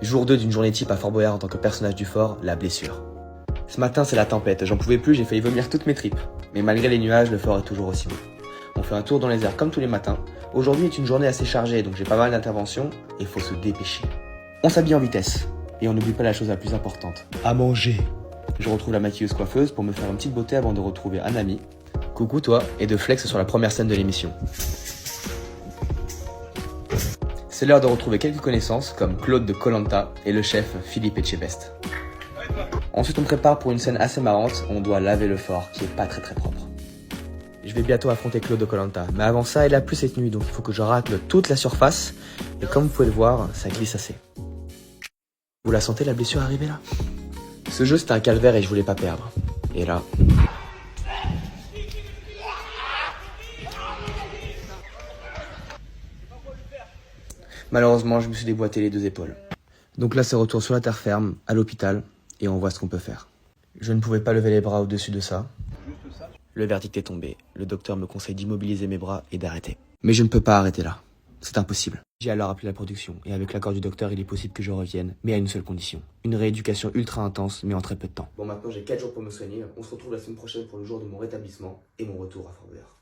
Jour 2 d'une journée type à Fort Boyard en tant que personnage du fort, la blessure. Ce matin c'est la tempête, j'en pouvais plus, j'ai failli vomir toutes mes tripes. Mais malgré les nuages, le fort est toujours aussi beau. On fait un tour dans les airs comme tous les matins. Aujourd'hui est une journée assez chargée, donc j'ai pas mal d'interventions et faut se dépêcher. On s'habille en vitesse. Et on n'oublie pas la chose la plus importante, à manger. Je retrouve la maquilleuse coiffeuse pour me faire une petite beauté avant de retrouver un ami. Coucou toi, et de flex sur la première scène de l'émission. C'est l'heure de retrouver quelques connaissances comme Claude de koh Lanta et le chef Philippe Etchebest. Ensuite on prépare pour une scène assez marrante, on doit laver le fort qui est pas très propre. Je vais bientôt affronter Claude de koh Lanta, mais avant ça il a plu cette nuit donc il faut que je racle toute la surface et comme vous pouvez le voir, ça glisse assez. Vous la sentez la blessure arriver là? Ce jeu c'était un calvaire et je voulais pas perdre. Et là... Malheureusement, je me suis déboîté les deux épaules. Donc là, c'est retour sur la terre ferme, à l'hôpital, et on voit ce qu'on peut faire. Je ne pouvais pas lever les bras au-dessus de ça. Le verdict est tombé. Le docteur me conseille d'immobiliser mes bras et d'arrêter. Mais je ne peux pas arrêter là. C'est impossible. J'ai alors appelé la production, et avec l'accord du docteur, il est possible que je revienne, mais à une seule condition. Une rééducation ultra intense, mais en très peu de temps. Bon, maintenant j'ai 4 jours pour me soigner. On se retrouve la semaine prochaine pour le jour de mon rétablissement et mon retour à Fort Boyard.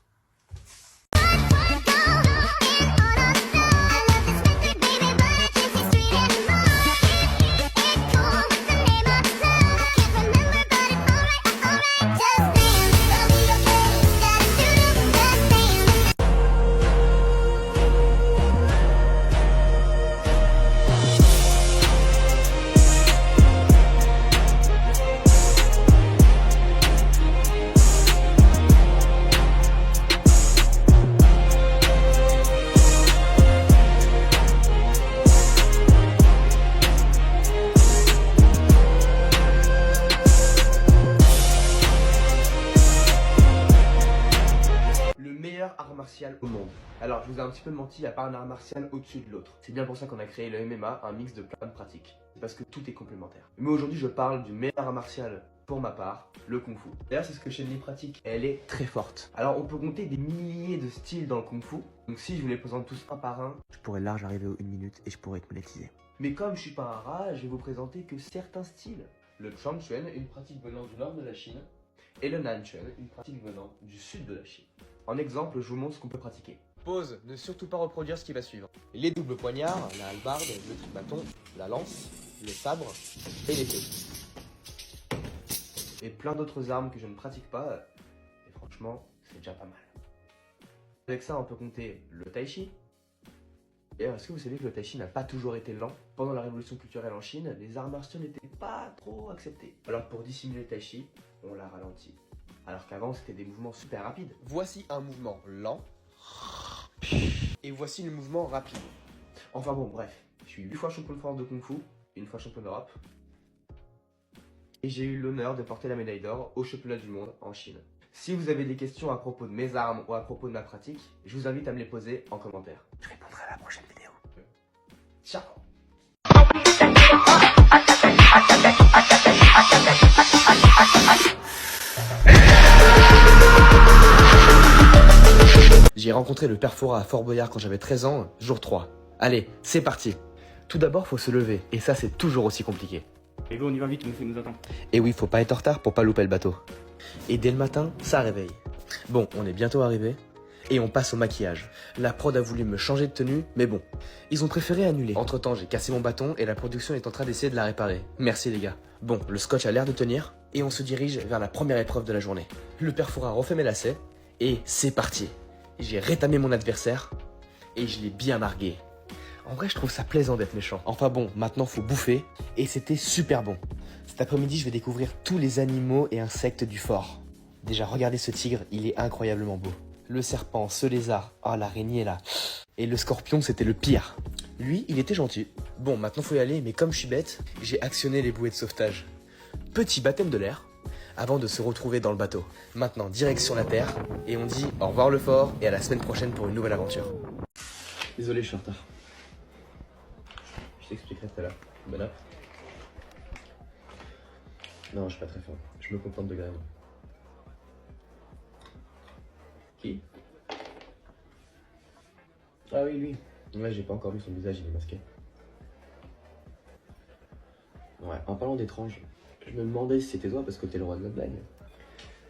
Art martial au monde. Alors je vous ai un petit peu menti, il n'y a pas un art martial au-dessus de l'autre. C'est bien pour ça qu'on a créé le MMA, un mix de plein de pratiques. C'est parce que tout est complémentaire. Mais aujourd'hui je parle du meilleur art martial pour ma part, le Kung Fu. D'ailleurs c'est ce que Shen Li pratique, elle est très forte. Alors on peut compter des milliers de styles dans le Kung Fu. Donc si je vous les présente tous un par un, je pourrais large arriver aux 1 minute et je pourrais être monétisé. Mais comme je suis pas un rat, je vais vous présenter que certains styles. Le Changchuan, une pratique venant du nord de la Chine, et le Nanchuan, une pratique venant du sud de la Chine. En exemple, je vous montre ce qu'on peut pratiquer. Pause, ne surtout pas reproduire ce qui va suivre. Les doubles poignards, la hallebarde, le trie-bâton, la lance, le sabre et l'épée. Et plein d'autres armes que je ne pratique pas, et franchement, c'est déjà pas mal. Avec ça, on peut compter le tai chi. D'ailleurs, est-ce que vous savez que le tai chi n'a pas toujours été lent? Pendant la révolution culturelle en Chine, les arts martiaux n'étaient pas trop acceptés. Alors pour dissimuler le tai chi, on l'a ralenti. Alors qu'avant, c'était des mouvements super rapides. Voici un mouvement lent. Et voici le mouvement rapide. Enfin bon, bref. Je suis 8 fois champion de France de Kung Fu, une fois champion d'Europe. Et j'ai eu l'honneur de porter la médaille d'or au championnat du monde en Chine. Si vous avez des questions à propos de mes armes ou à propos de ma pratique, je vous invite à me les poser en commentaire. Je répondrai à la prochaine vidéo. Ciao! J'ai rencontré le père Fora à Fort Boyard quand j'avais 13 ans, jour 3. Allez, c'est parti. Tout d'abord, faut se lever, et ça c'est toujours aussi compliqué. Et go, on y va vite, il nous attend. Et oui, faut pas être en retard pour pas louper le bateau. Et dès le matin, ça réveille. Bon, on est bientôt arrivé, et on passe au maquillage. La prod a voulu me changer de tenue, mais bon, ils ont préféré annuler. Entre temps, j'ai cassé mon bâton, et la production est en train d'essayer de la réparer. Merci les gars. Bon, le scotch a l'air de tenir, et on se dirige vers la première épreuve de la journée. Le père Fora refait mes lacets, et c'est parti. J'ai rétamé mon adversaire et je l'ai bien nargué. En vrai, je trouve ça plaisant d'être méchant. Enfin bon, maintenant faut bouffer et c'était super bon. Cet après-midi, je vais découvrir tous les animaux et insectes du fort. Déjà, regardez ce tigre, il est incroyablement beau. Le serpent, ce lézard, oh l'araignée là. Et le scorpion, c'était le pire. Lui, il était gentil. Bon, maintenant faut y aller, mais comme je suis bête, j'ai actionné les bouées de sauvetage. Petit baptême de l'air. Avant de se retrouver dans le bateau. Maintenant, direction la terre, et on dit au revoir le fort, et à la semaine prochaine pour une nouvelle aventure. Désolé, je suis en retard. Je t'expliquerai tout à l'heure. Bonne app. Non, je suis pas très fort. Je me contente de graines. Qui? Ah oui, lui. Ouais, j'ai pas encore vu son visage, il est masqué. Ouais, en parlant d'étrange, je me demandais si c'était toi parce que t'es le roi de la blague.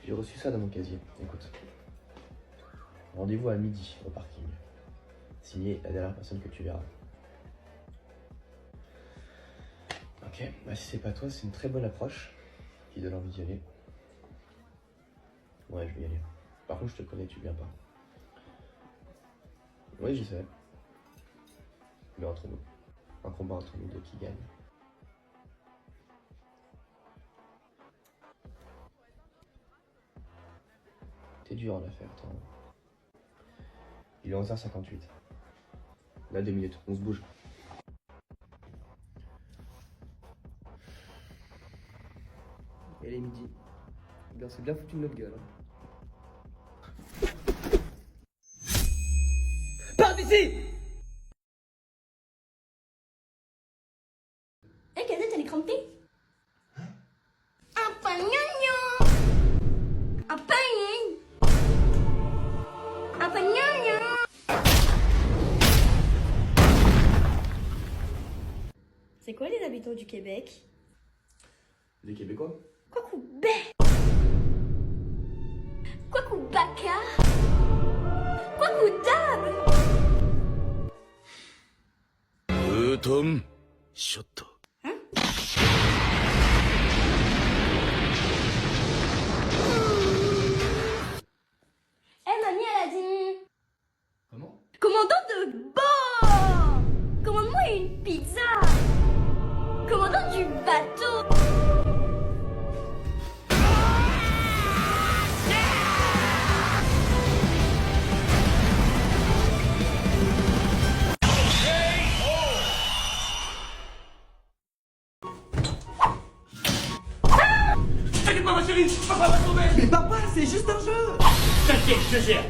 J'ai reçu ça dans mon casier. Écoute. Rendez-vous à midi au parking. Signé la dernière personne que tu verras. Ok, bah si c'est pas toi, c'est une très bonne approche qui donne envie d'y aller. Ouais, je vais y aller. Par contre, je te connais, tu viens pas. Oui, je sais. Mais entre nous. Un combat entre nous deux qui gagne. T'es dur en affaire, toi. Il est 11h58. Là, 2 minutes, on se bouge. Et les midi. Eh bien, c'est bien foutu de notre gueule. Hein. Pars d'ici! Eh, Kazette, elle est crampée? Un pain gnagnon! Un pain gnagnon! Un pain gnagnon! C'est quoi les habitants du Québec? Les Québécois? Quacoubé! Quacoubaka! Quacoudab! Tom, shot. Eh, mamie, elle a dit... Comment? Commandant de bord! Commande-moi une pizza! Commandant du bateau! T'inquiète pas, ma chérie, papa va sauver. Mais papa, c'est juste un jeu. T'inquiète, je gère.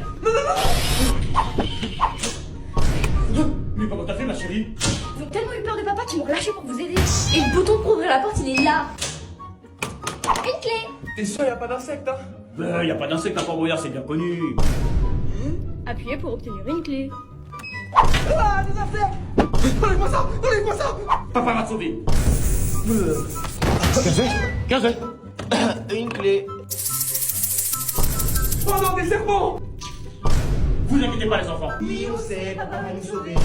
Non. Mais comment t'as fait, ma chérie? Ils ont tellement eu peur de papa qu'ils m'ont lâché pour vous aider. Et le bouton pour ouvrir la porte, il est là. Une clé. T'es sûr, y a pas d'insectes, hein? Y a pas d'insecte à Port-Royal, c'est bien connu. Appuyez pour obtenir une clé. Ah, des affaires! Enlève-moi ça! Enlève-moi ça! Papa va te sauver. 15 heures. Une clé. Oh non, des serpents! Vous inquiétez pas, les enfants. Oui, on sait, papa va nous sauver.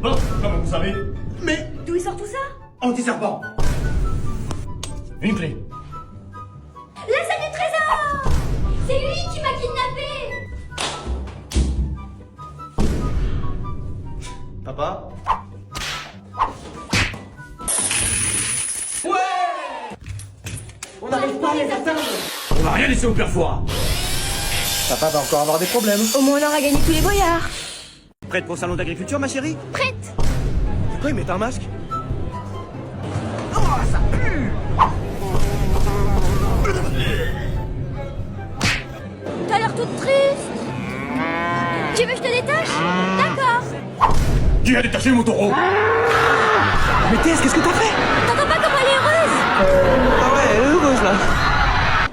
Bon, comment vous savez? Mais, D'où il sort tout ça? Anti-serpent. Une clé. La salle du trésor! C'est lui qui m'a kidnappé! Papa? on n'arrive pas à les atteindre! On va rien laisser au père Fouras. Papa va encore avoir des problèmes. Au moins on aura gagné tous les boyards. Prête pour le salon d'agriculture, ma chérie? Prête? Pourquoi ils mettent un masque? Oh, ça pue! T'as l'air toute triste. Tu veux que je te détache? D'accord. Qui a détaché mon taureau? Mais Tess, qu'est-ce que t'as fait? T'entends pas comment elle est heureuse? Ah ouais, elle est heureuse, là.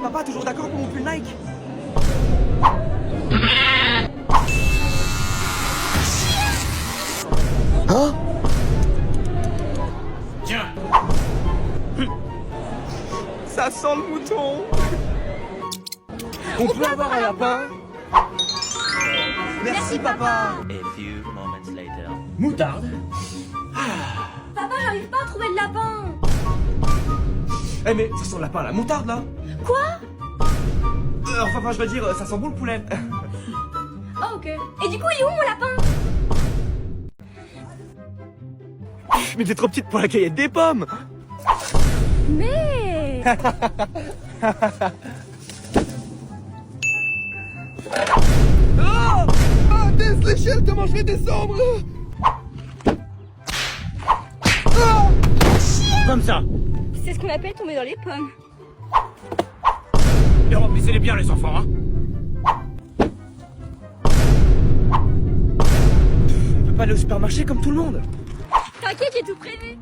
Papa, toujours d'accord pour mon pull Nike? Hein? Tiens. Ça sent le mouton. On peut avoir un lapin? Merci, papa. A few moments later. Moutarde. Papa, j'arrive pas à trouver le lapin. Eh mais ça sent le lapin à la moutarde, là. Quoi? Enfin, je veux dire, ça sent bon le poulet. Oh, ok. Et du coup, il est où mon lapin? Mais t'es trop petite pour la cueillette des pommes. Mais... Oh, Tess, l'échelle, comment je vais descendre? Comme ça. C'est ce qu'on appelle tomber dans les pommes. Et remplissez-les bien, les enfants, hein. On peut pas aller au supermarché comme tout le monde. T'inquiète, j'ai tout prévu.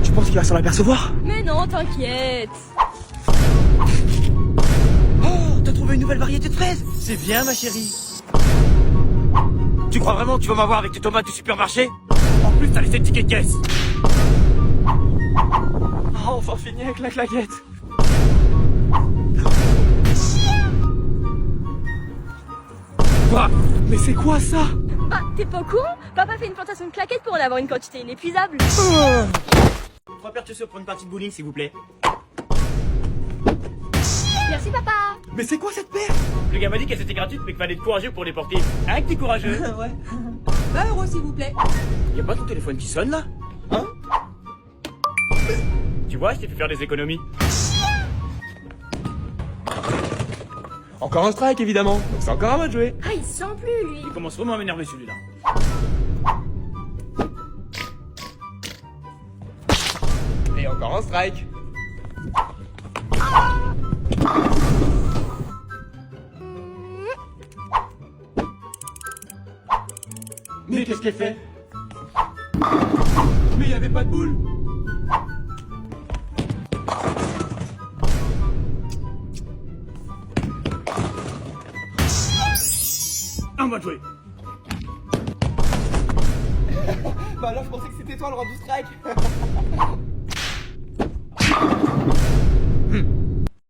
Tu penses qu'il va s'en apercevoir? Mais non, t'inquiète. Oh, t'as trouvé une nouvelle variété de fraises? C'est bien, ma chérie. Tu crois vraiment que tu vas m'avoir avec tes tomates du supermarché? En plus, t'as laissé le ticket de caisse. Oh, s'en finit avec la claquette. Bah, mais c'est quoi ça? Bah, t'es pas con? Papa fait une plantation de claquettes pour en avoir une quantité inépuisable. 3 paires de chaussures pour une partie de bowling, s'il vous plaît. Merci papa. Mais c'est quoi cette paire? Le gars m'a dit qu'elles étaient gratuites, mais qu'il fallait être courageux pour les porter. Hein, que t'es courageux? Ouais. 20 euros s'il vous plaît. Y'a pas ton téléphone qui sonne, là? Hein? Tu vois, je t'ai fait faire des économies. Encore un strike évidemment, donc c'est encore à moi de jouer. Ah, il se sent plus lui. Il commence vraiment à m'énerver, celui-là. Et encore un strike. Mais qu'est-ce qu'elle fait? Mais il y avait pas de boule. On va jouer. Bah alors je pensais que c'était toi le roi du strike.